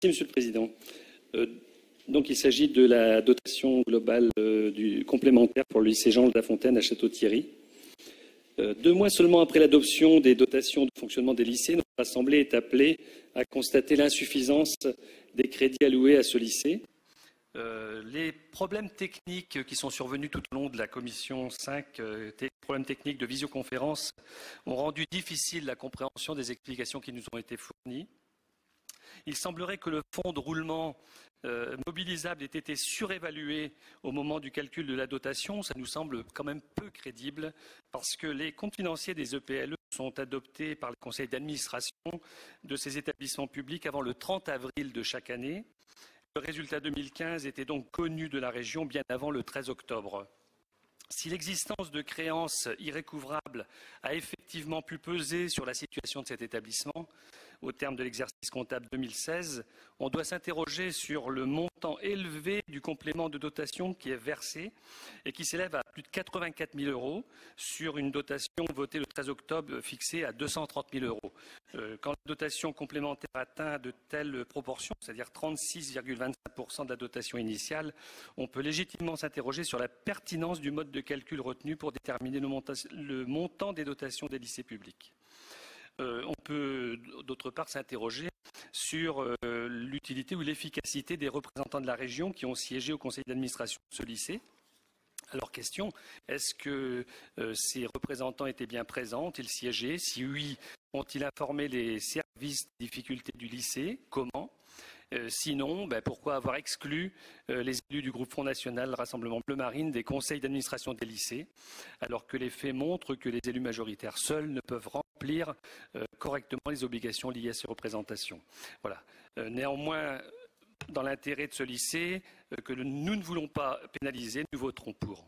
Monsieur le Président. Donc, il s'agit de la dotation globale du complémentaire pour le lycée Jean de La Fontaine à Château-Thierry. 2 mois seulement après l'adoption des dotations de fonctionnement des lycées, notre Assemblée est appelée à constater l'insuffisance des crédits alloués à ce lycée. Les problèmes techniques qui sont survenus tout au long de la commission 5, problèmes techniques de visioconférence, ont rendu difficile la compréhension des explications qui nous ont été fournies. Il semblerait que le fonds de roulement mobilisable ait été surévalué au moment du calcul de la dotation. Ça nous semble quand même peu crédible parce que les comptes financiers des EPLE sont adoptés par le conseil d'administration de ces établissements publics avant le 30 avril de chaque année. Le résultat 2015 était donc connu de la région bien avant le 13 octobre. Si l'existence de créances irrécouvrables a effectivement pu peser sur la situation de cet établissement, au terme de l'exercice comptable 2016, on doit s'interroger sur le montant élevé du complément de dotation qui est versé et qui s'élève à plus de 84 000 € sur une dotation votée le 13 octobre fixée à 230 000 €. Quand la dotation complémentaire atteint de telles proportions, c'est-à-dire 36,25% de la dotation initiale, on peut légitimement s'interroger sur la pertinence du mode de calcul retenu pour déterminer le montant des dotations des lycées publics. On peut d'autre part s'interroger sur l'utilité ou l'efficacité des représentants de la région qui ont siégé au conseil d'administration de ce lycée. Alors question, est-ce que ces représentants étaient bien présents? Ont-ils siégé? Si oui, ont-ils informé les services des difficultés du lycée? Comment? Sinon, pourquoi avoir exclu les élus du groupe Front National Rassemblement Bleu Marine des conseils d'administration des lycées, alors que les faits montrent que les élus majoritaires seuls ne peuvent remplir correctement les obligations liées à ces représentations. Voilà. Néanmoins, dans l'intérêt de ce lycée, que nous ne voulons pas pénaliser, nous voterons pour.